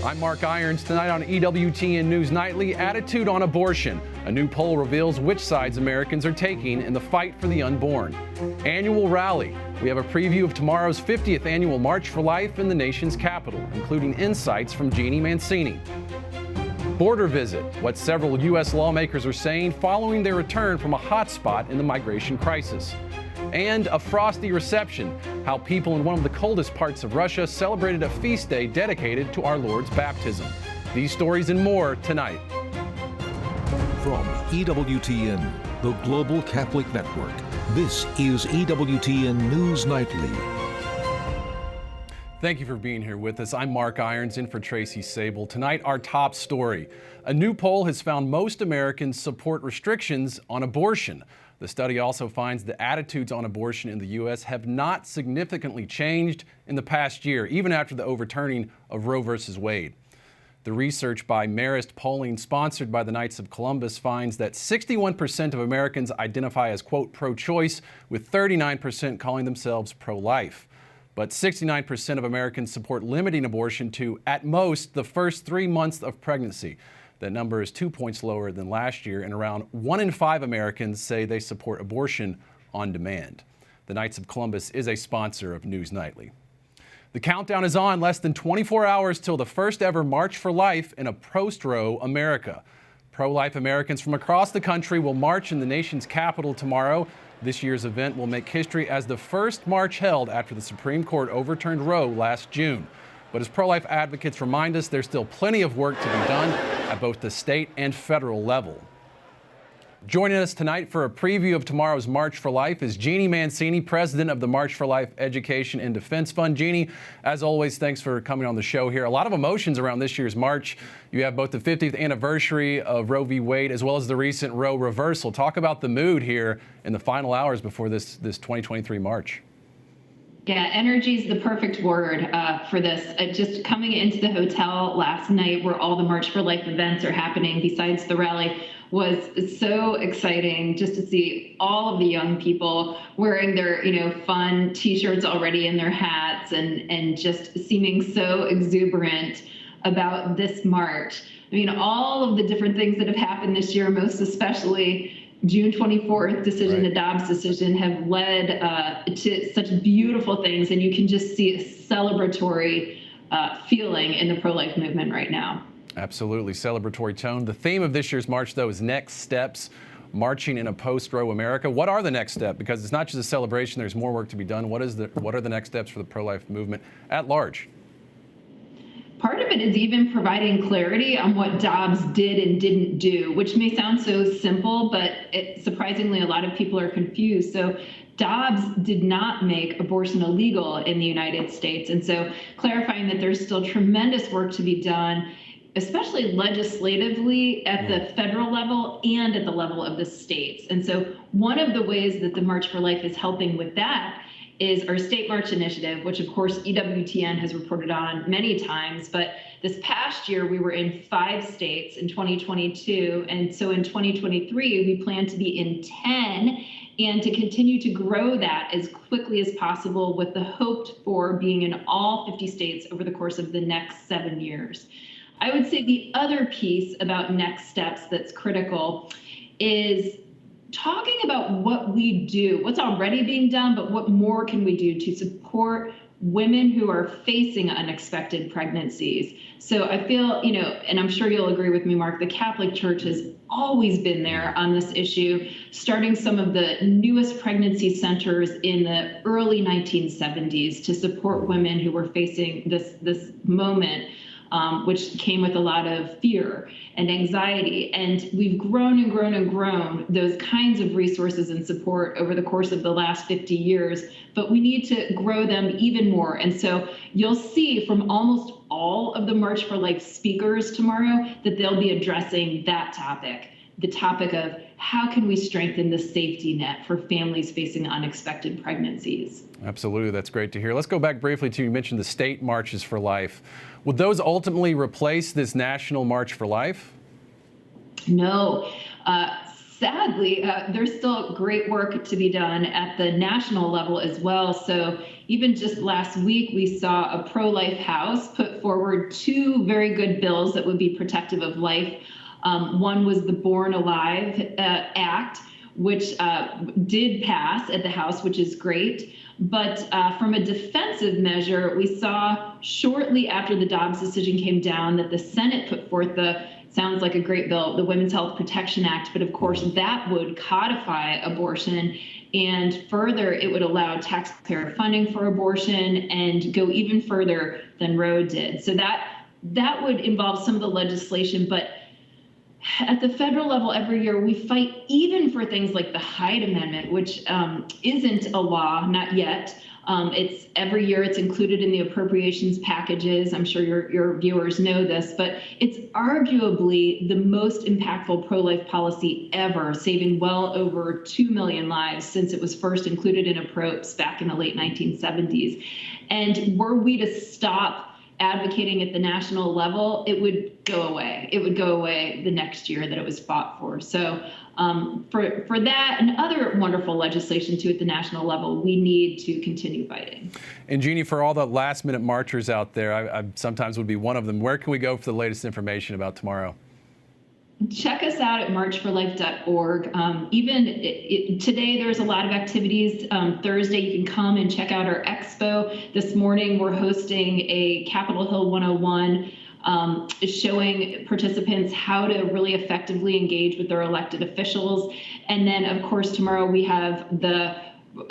I'm Mark Irons. Tonight on EWTN News Nightly, attitude on abortion. A new poll reveals which sides Americans are taking in the fight for the unborn. Annual rally. We have a preview of tomorrow's 50th annual March for Life in the nation's capital, including insights from Jeanne Mancini. Border visit. What several U.S. lawmakers are saying following their return from a hotspot in the migration crisis. And a frosty reception, how people in one of the coldest parts of Russia celebrated a feast day dedicated to our Lord's baptism. These stories and more tonight. From EWTN, the Global Catholic Network, this is EWTN News Nightly. Thank you for being here with us. I'm Mark Irons in for Tracy Sable. Tonight, our top story. A new poll has found most Americans support restrictions on abortion. The study also finds the attitudes on abortion in the U.S. have not significantly changed in the past year, even after the overturning of Roe v. Wade. The research by Marist Polling, sponsored by the Knights of Columbus, finds that 61% of Americans identify as, quote, pro-choice, with 39% calling themselves pro-life. But 69% of Americans support limiting abortion to, at most, the first 3 months of pregnancy. That number is 2 points lower than last year, and around 1 in 5 Americans say they support abortion on demand. The Knights of Columbus is a sponsor of News Nightly. The countdown is on, less than 24 hours till the first ever March for Life in a post-Roe America. Pro-life Americans from across the country will march in the nation's capital tomorrow. This year's event will make history as the first march held after the Supreme Court overturned Roe last June. But as pro-life advocates remind us, there's still plenty of work to be done at both the state and federal level. Joining us tonight for a preview of tomorrow's March for Life is Jeanne Mancini, president of the March for Life Education and Defense Fund. Jeanne, as always, thanks for coming on the show here. A lot of emotions around this year's march. You have both the 50th anniversary of Roe v. Wade as well as the recent Roe reversal. Talk about the mood here in the final hours before this 2023 march. Yeah, energy is the perfect word for this. Just coming into the hotel last night where all the March for Life events are happening besides the rally was so exciting just to see all of the young people wearing their, fun T-shirts already in their hats and just seeming so exuberant about this march. I mean, all of the different things that have happened this year, most especially June 24th decision, the Dobbs decision, have led to such beautiful things, and you can just see a celebratory feeling in the pro-life movement right now. Absolutely, celebratory tone. The theme of this year's march, though, is next steps, marching in a post-Roe America. What are the next steps? Because it's not just a celebration, there's more work to be done. What are the next steps for the pro-life movement at large? Part of it is even providing clarity on what Dobbs did and didn't do, which may sound so simple, but surprisingly, a lot of people are confused. So Dobbs did not make abortion illegal in the United States. And so clarifying that there's still tremendous work to be done, especially legislatively at the federal level and at the level of the states. And so one of the ways that the March for Life is helping with that is our State March Initiative, which of course EWTN has reported on many times, but this past year we were in 5 states in 2022, and so in 2023 we plan to be in 10 and to continue to grow that as quickly as possible with the hope for being in all 50 states over the course of the next 7 years. I would say the other piece about next steps that's critical is talking about what we do, what's already being done, but what more can we do to support women who are facing unexpected pregnancies. So I feel, and I'm sure you'll agree with me, Mark, the Catholic Church has always been there on this issue, starting some of the newest pregnancy centers in the early 1970s to support women who were facing this moment, which came with a lot of fear and anxiety. And we've grown and grown and grown those kinds of resources and support over the course of the last 50 years, but we need to grow them even more. And so you'll see from almost all of the March for Life speakers tomorrow that they'll be addressing that topic, the topic of how can we strengthen the safety net for families facing unexpected pregnancies. Absolutely, that's great to hear. Let's go back briefly to, you mentioned the state marches for life. Would those ultimately replace this national March for Life? No. Sadly, there's still great work to be done at the national level as well. So even just last week, we saw a pro-life House put forward two very good bills that would be protective of life. One was the Born Alive Act, which did pass at the House, which is great. But from a defensive measure, we saw shortly after the Dobbs decision came down that the Senate put forth sounds like a great bill, the Women's Health Protection Act. But of course, that would codify abortion. And further, it would allow taxpayer funding for abortion and go even further than Roe did. So that would involve some of the legislation. But at the federal level, every year we fight even for things like the Hyde Amendment, which isn't a law, not yet. It's every year it's included in the appropriations packages. I'm sure your viewers know this, but it's arguably the most impactful pro-life policy ever, saving well over 2 million lives since it was first included in approps back in the late 1970s. And were we to stop advocating at the national level, it would go away. It would go away the next year that it was fought for. So for that and other wonderful legislation too at the national level, we need to continue fighting. And Jeanne, for all the last minute marchers out there, I sometimes would be one of them. Where can we go for the latest information about tomorrow? Check us out at marchforlife.org. Today, there's a lot of activities. Thursday, you can come and check out our expo. This morning, we're hosting a Capitol Hill 101, showing participants how to really effectively engage with their elected officials. And then, of course, tomorrow we have the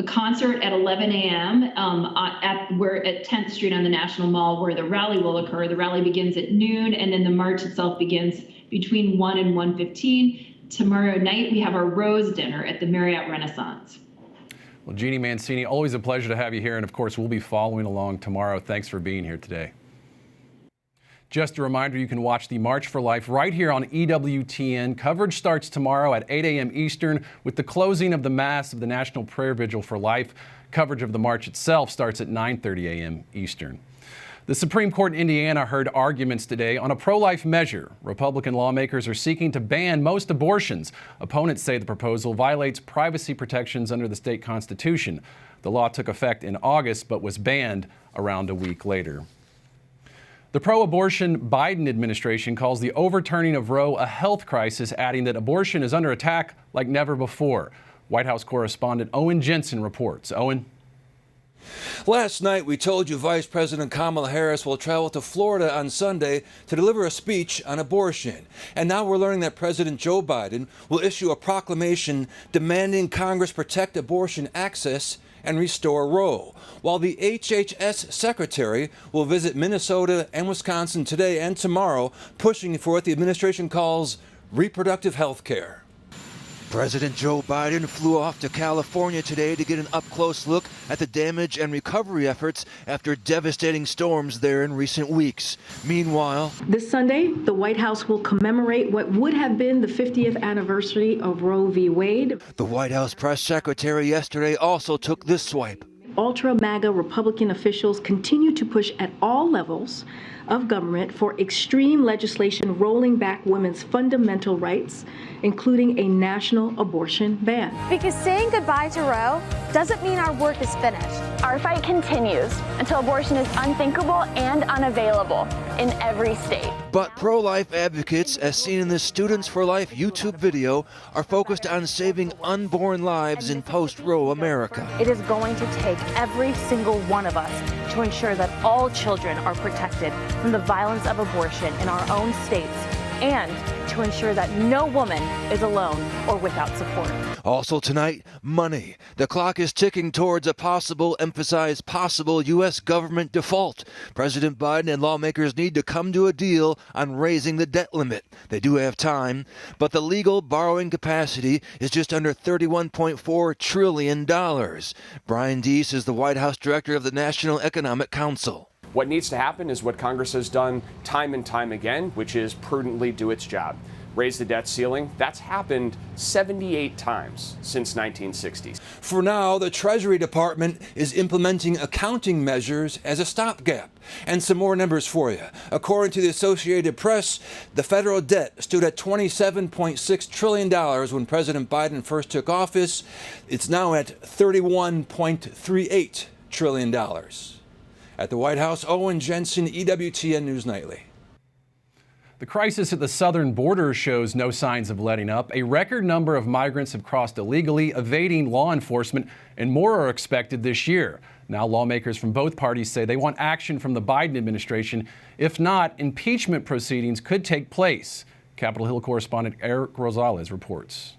concert at 11 a.m. We're at 10th Street on the National Mall, where the rally will occur. The rally begins at noon, and then the march itself begins between 1 and 1:15. Tomorrow night, we have our Rose Dinner at the Marriott Renaissance. Well, Jeanne Mancini, always a pleasure to have you here. And of course, we'll be following along tomorrow. Thanks for being here today. Just a reminder, you can watch the March for Life right here on EWTN. Coverage starts tomorrow at 8 a.m. Eastern with the closing of the Mass of the National Prayer Vigil for Life. Coverage of the march itself starts at 9:30 a.m. Eastern. The Supreme Court in Indiana heard arguments today on a pro-life measure. Republican lawmakers are seeking to ban most abortions. Opponents say the proposal violates privacy protections under the state constitution. The law took effect in August but was banned around a week later. The pro-abortion Biden administration calls the overturning of Roe a health crisis, adding that abortion is under attack like never before. White House correspondent Owen Jensen reports. Owen? Last night, we told you Vice President Kamala Harris will travel to Florida on Sunday to deliver a speech on abortion. And now we're learning that President Joe Biden will issue a proclamation demanding Congress protect abortion access and restore Roe, while the HHS Secretary will visit Minnesota and Wisconsin today and tomorrow, pushing for what the administration calls reproductive health care. President Joe Biden flew off to California today to get an up-close look at the damage and recovery efforts after devastating storms there in recent weeks. Meanwhile, this Sunday, the White House will commemorate what would have been the 50th anniversary of Roe v. Wade. The White House press secretary yesterday also took this swipe. Ultra-MAGA Republican officials continue to push at all levels of government for extreme legislation rolling back women's fundamental rights, including a national abortion ban. Because saying goodbye to Roe doesn't mean our work is finished. Our fight continues until abortion is unthinkable and unavailable in every state. But pro-life advocates, as seen in this Students for Life YouTube video, are focused on saving unborn lives in post-Roe America. It is going to take every single one of us to ensure that all children are protected from the violence of abortion in our own states, and to ensure that no woman is alone or without support. Also tonight, money. The clock is ticking towards a possible, emphasize possible, U.S. government default. President Biden and lawmakers need to come to a deal on raising the debt limit. They do have time, but the legal borrowing capacity is just under $31.4 trillion. Brian Deese is the White House director of the National Economic Council. What needs to happen is what Congress has done time and time again, which is prudently do its job. Raise the debt ceiling. That's happened 78 times since 1960s. For now, the Treasury Department is implementing accounting measures as a stopgap. And some more numbers for you. According to the Associated Press, the federal debt stood at $27.6 trillion when President Biden first took office. It's now at $31.38 trillion. At the White House, Owen Jensen, EWTN News Nightly. The crisis at the southern border shows no signs of letting up. A record number of migrants have crossed illegally, evading law enforcement, and more are expected this year. Now lawmakers from both parties say they want action from the Biden administration. If not, impeachment proceedings could take place. Capitol Hill correspondent Eric Rosales reports.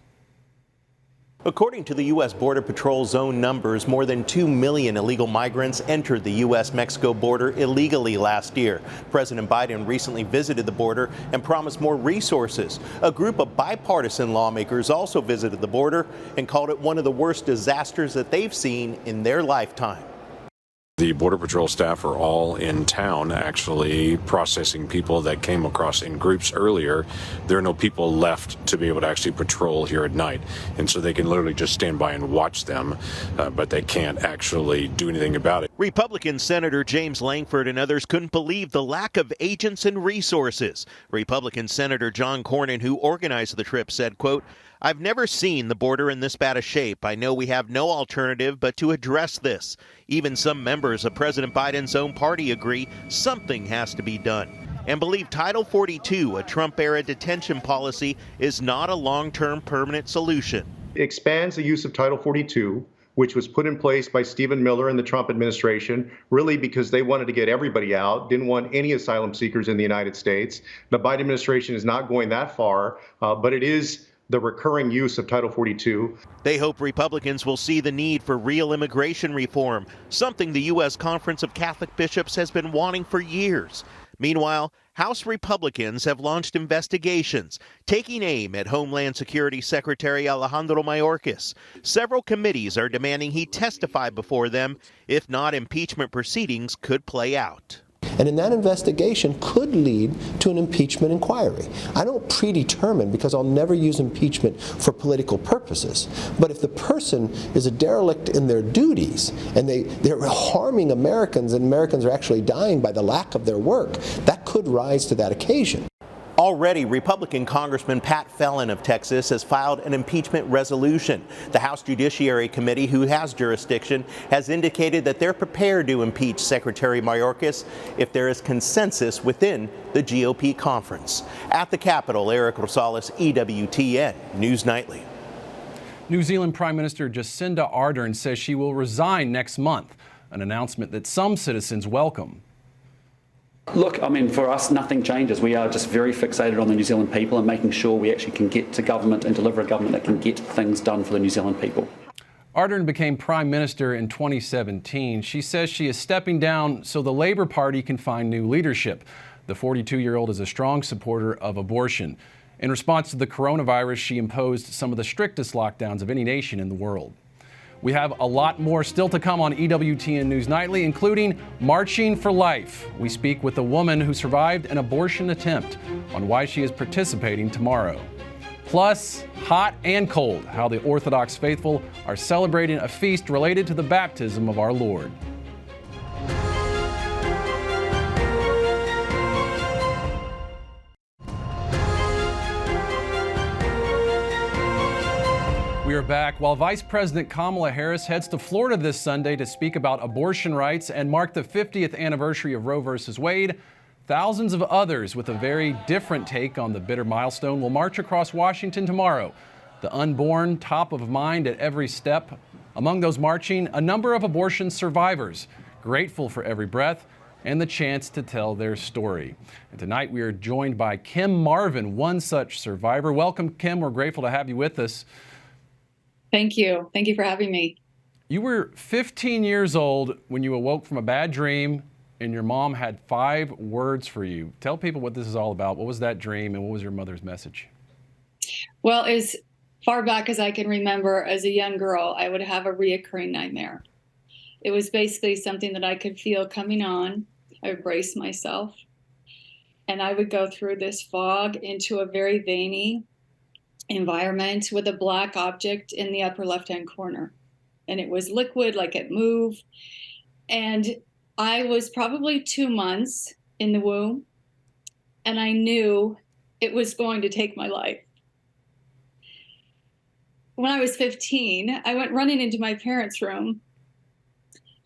According to the U.S. Border Patrol's own numbers, more than 2 million illegal migrants entered the U.S.-Mexico border illegally last year. President Biden recently visited the border and promised more resources. A group of bipartisan lawmakers also visited the border and called it one of the worst disasters that they've seen in their lifetime. The Border Patrol staff are all in town actually processing people that came across in groups earlier. There are no people left to be able to actually patrol here at night. And so they can literally just stand by and watch them, but they can't actually do anything about it. Republican Senator James Lankford and others couldn't believe the lack of agents and resources. Republican Senator John Cornyn, who organized the trip, said, quote, "I've never seen the border in this bad a shape. I know we have no alternative but to address this. Even some members of President Biden's own party agree something has to be done and believe Title 42, a Trump-era detention policy, is not a long-term permanent solution." It expands the use of Title 42, which was put in place by Stephen Miller and the Trump administration, really because they wanted to get everybody out, didn't want any asylum seekers in the United States. The Biden administration is not going that far, but it is the recurring use of Title 42. They hope Republicans will see the need for real immigration reform, something the U.S. Conference of Catholic Bishops has been wanting for years. Meanwhile, House Republicans have launched investigations, taking aim at Homeland Security Secretary Alejandro Mayorkas. Several committees are demanding he testify before them. If not, impeachment proceedings could play out. And in that investigation could lead to an impeachment inquiry. I don't predetermine, because I'll never use impeachment for political purposes. But if the person is a derelict in their duties and they're harming Americans and Americans are actually dying by the lack of their work, that could rise to that occasion. Already, Republican Congressman Pat Fellon of Texas has filed an impeachment resolution. The House Judiciary Committee, who has jurisdiction, has indicated that they're prepared to impeach Secretary Mayorkas if there is consensus within the GOP conference. At the Capitol, Eric Rosales, EWTN News Nightly. New Zealand Prime Minister Jacinda Ardern says she will resign next month, an announcement that some citizens welcome. Look, I mean, for us, nothing changes. We are just very fixated on the New Zealand people and making sure we actually can get to government and deliver a government that can get things done for the New Zealand people. Ardern became Prime Minister in 2017. She says she is stepping down so the Labour Party can find new leadership. The 42-year-old is a strong supporter of abortion. In response to the coronavirus, she imposed some of the strictest lockdowns of any nation in the world. We have a lot more still to come on EWTN News Nightly, including Marching for Life. We speak with a woman who survived an abortion attempt on why she is participating tomorrow. Plus, hot and cold, how the Orthodox faithful are celebrating a feast related to the baptism of our Lord. We are back. While Vice President Kamala Harris heads to Florida this Sunday to speak about abortion rights and mark the 50th anniversary of Roe v. Wade, thousands of others with a very different take on the bitter milestone will march across Washington tomorrow. The unborn top of mind at every step. Among those marching, a number of abortion survivors, grateful for every breath and the chance to tell their story. And tonight we are joined by Kim Marvin, one such survivor. Welcome, Kim. We're grateful to have you with us. Thank you. Thank you for having me. You were 15 years old when you awoke from a bad dream and your mom had 5 words for you. Tell people what this is all about. What was that dream and what was your mother's message? Well, as far back as I can remember, as a young girl, I would have a reoccurring nightmare. It was basically something that I could feel coming on. I would brace myself and I would go through this fog into a very veiny environment with a black object in the upper left-hand corner. And it was liquid, like it moved. And I was probably 2 months in the womb, and I knew it was going to take my life. When I was 15, I went running into my parents' room,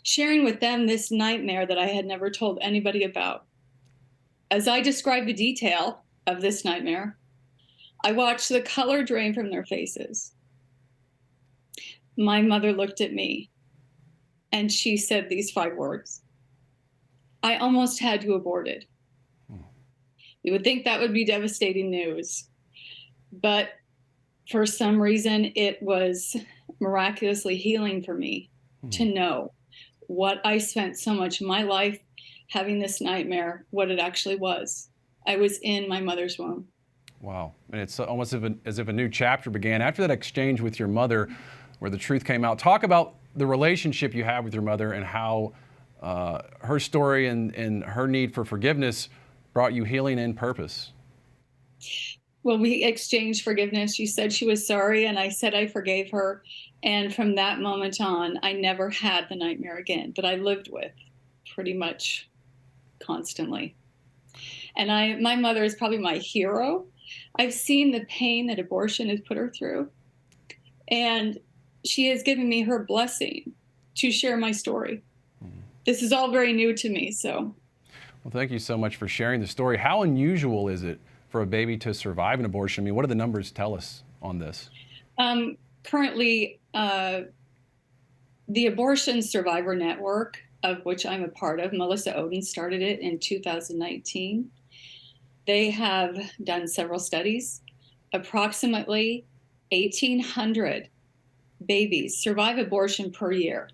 sharing with them this nightmare that I had never told anybody about. As I described the detail of this nightmare, I watched the color drain from their faces. My mother looked at me and she said these 5 words: "I almost had to abort it." You would think that would be devastating news, but for some reason it was miraculously healing for me to know what I spent so much of my life having this nightmare, what it actually was. I was in my mother's womb. Wow. And it's almost as if a new chapter began after that exchange with your mother where the truth came out. Talk about the relationship you have with your mother and how her story and her need for forgiveness brought you healing and purpose. Well, we exchanged forgiveness. She said she was sorry, and I said I forgave her. And from that moment on, I never had the nightmare again that I lived with pretty much constantly. And my mother is probably my hero. I've seen the pain that abortion has put her through, and she has given me her blessing to share my story. This is all very new to me, so. Well, thank you so much for sharing the story. How unusual is it for a baby to survive an abortion? I mean, what do the numbers tell us on this? Currently, the Abortion Survivor Network, of which I'm a part of, Melissa Oden started it in 2019. They have done several studies. Approximately 1,800 babies survive abortion per year.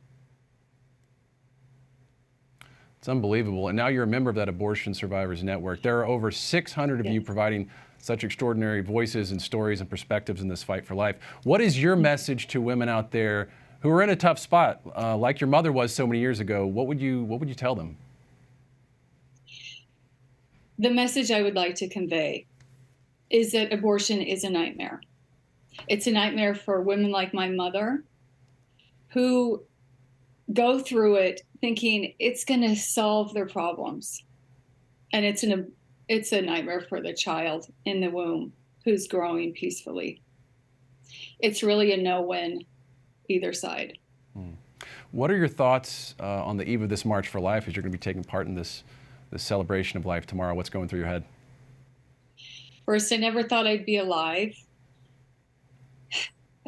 It's unbelievable. And now you're a member of that Abortion Survivors Network. There are over 600 of you providing such extraordinary voices and stories and perspectives in this fight for life. What is your message to women out there who are in a tough spot, like your mother was so many years ago? What would you tell them? The message I would like to convey is that abortion is a nightmare. It's a nightmare for women like my mother who go through it thinking it's going to solve their problems. And it's a nightmare for the child in the womb who's growing peacefully. It's really a no-win either side. What are your thoughts on the eve of this March for Life as you're going to be taking part in this celebration of life tomorrow? What's going through your head? First, I never thought I'd be alive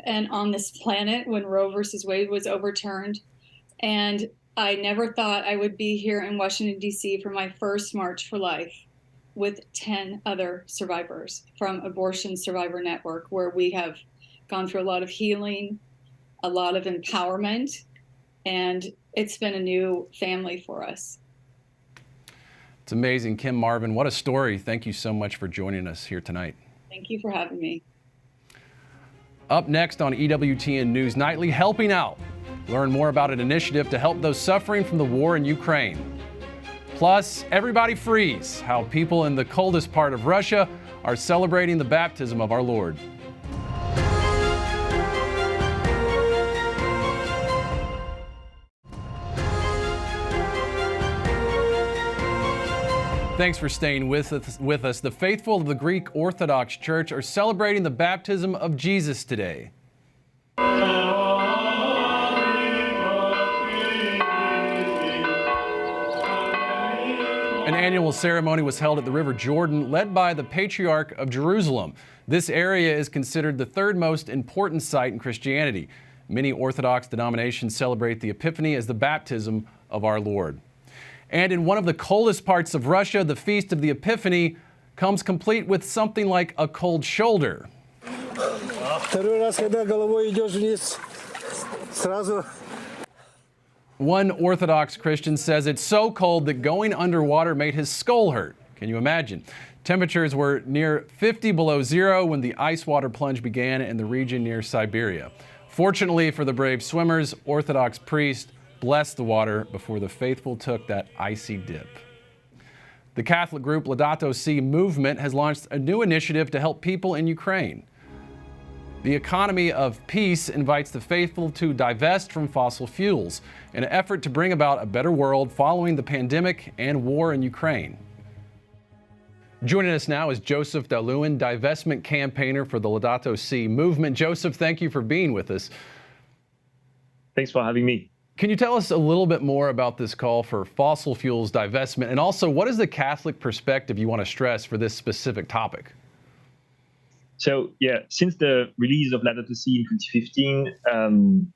and on this planet when Roe versus Wade was overturned. And I never thought I would be here in Washington, D.C. for my first March for Life with 10 other survivors from Abortion Survivor Network, where we have gone through a lot of healing, a lot of empowerment, and it's been a new family for us. It's amazing. Kim, Marvin, what a story. Thank you so much for joining us here tonight. Thank you for having me. Up next on EWTN News Nightly, Helping Out. Learn more about an initiative to help those suffering from the war in Ukraine. Plus, Everybody Freeze, how people in the coldest part of Russia are celebrating the baptism of our Lord. Thanks for staying with us. The faithful of the Greek Orthodox Church are celebrating the baptism of Jesus today. An annual ceremony was held at the River Jordan, led by the Patriarch of Jerusalem. This area is considered the third most important site in Christianity. Many Orthodox denominations celebrate the Epiphany as the baptism of our Lord. And in one of the coldest parts of Russia, the Feast of the Epiphany comes complete with something like a cold shoulder. One Orthodox Christian says it's so cold that going underwater made his skull hurt. Can you imagine? Temperatures were near 50 below zero when the ice water plunge began in the region near Siberia. Fortunately for the brave swimmers, Orthodox priests blessed the water before the faithful took that icy dip. The Catholic group Laudato Si Movement has launched a new initiative to help people in Ukraine. The economy of peace invites the faithful to divest from fossil fuels in an effort to bring about a better world following the pandemic and war in Ukraine. Joining us now is Joseph Daluin, Divestment Campaigner for the Laudato Si Movement. Joseph, thank you for being with us. Thanks for having me. Can you tell us a little bit more about this call for fossil fuels divestment? And also, what is the Catholic perspective you want to stress for this specific topic? So, yeah, since the release of Laudato Si in 2015,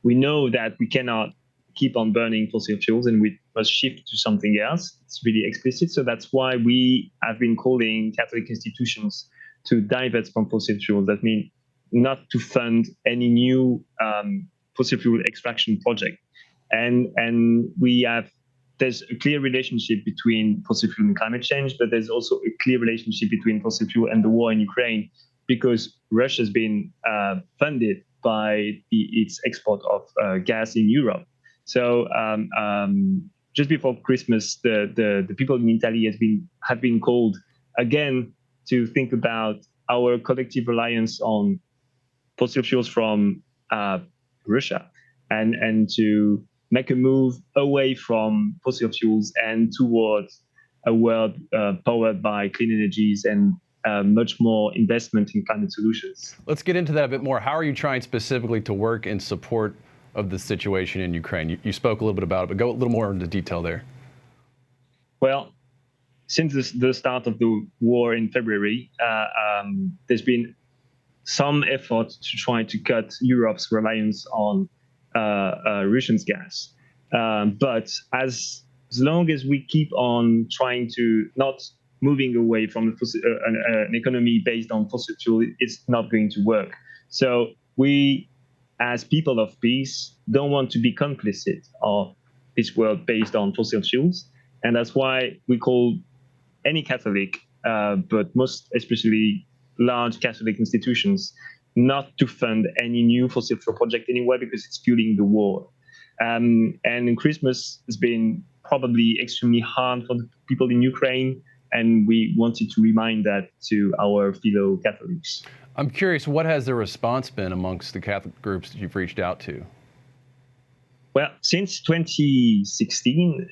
we know that we cannot keep on burning fossil fuels and we must shift to something else. It's really explicit. So that's why we have been calling Catholic institutions to divest from fossil fuels. That means not to fund any new fossil fuel extraction project. And there's a clear relationship between fossil fuel and climate change, but there's also a clear relationship between fossil fuel and the war in Ukraine, because Russia's been funded by its export of gas in Europe. So just before Christmas, the people in Italy have been called again to think about our collective reliance on fossil fuels from Russia and to make a move away from fossil fuels and towards a world powered by clean energies and much more investment in climate solutions. Let's get into that a bit more. How are you trying specifically to work in support of the situation in Ukraine? You spoke a little bit about it, but go a little more into detail there. Well, since the start of the war in February, there's been some effort to try to cut Europe's reliance on Russian gas. But as long as we keep on trying to not moving away from an economy based on fossil fuel, it's not going to work. So we, as people of peace, don't want to be complicit of this world based on fossil fuels. And that's why we call any Catholic, but most especially large Catholic institutions, not to fund any new fossil fuel project anywhere because it's fueling the war. And Christmas has been probably extremely hard for the people in Ukraine, and we wanted to remind that to our fellow Catholics. I'm curious, what has the response been amongst the Catholic groups that you've reached out to? Well, since 2016,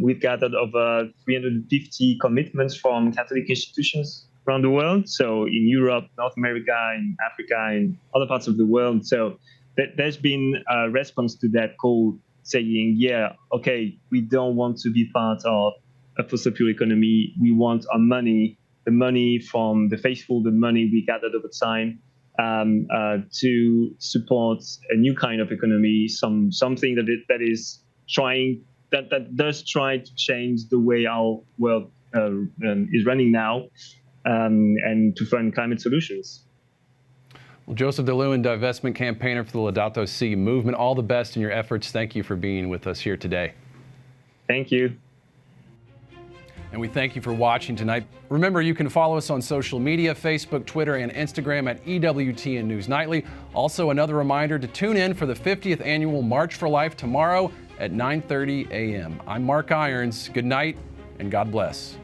we've gathered over 350 commitments from Catholic institutions around the world. So in Europe, North America, in Africa, in other parts of the world. So there's been a response to that call saying, yeah, okay, we don't want to be part of a fossil fuel economy. We want our money, the money from the faithful, the money we gathered over time, to support a new kind of economy, something that does try to change the way our world is running now, and to fund climate solutions. Well, Joseph DeLewin, Divestment Campaigner for the Laudato Si Movement, all the best in your efforts. Thank you for being with us here today. Thank you. And we thank you for watching tonight. Remember, you can follow us on social media, Facebook, Twitter, and Instagram at EWTN News Nightly. Also, another reminder to tune in for the 50th annual March for Life tomorrow at 9:30 a.m. I'm Mark Irons. Good night and God bless.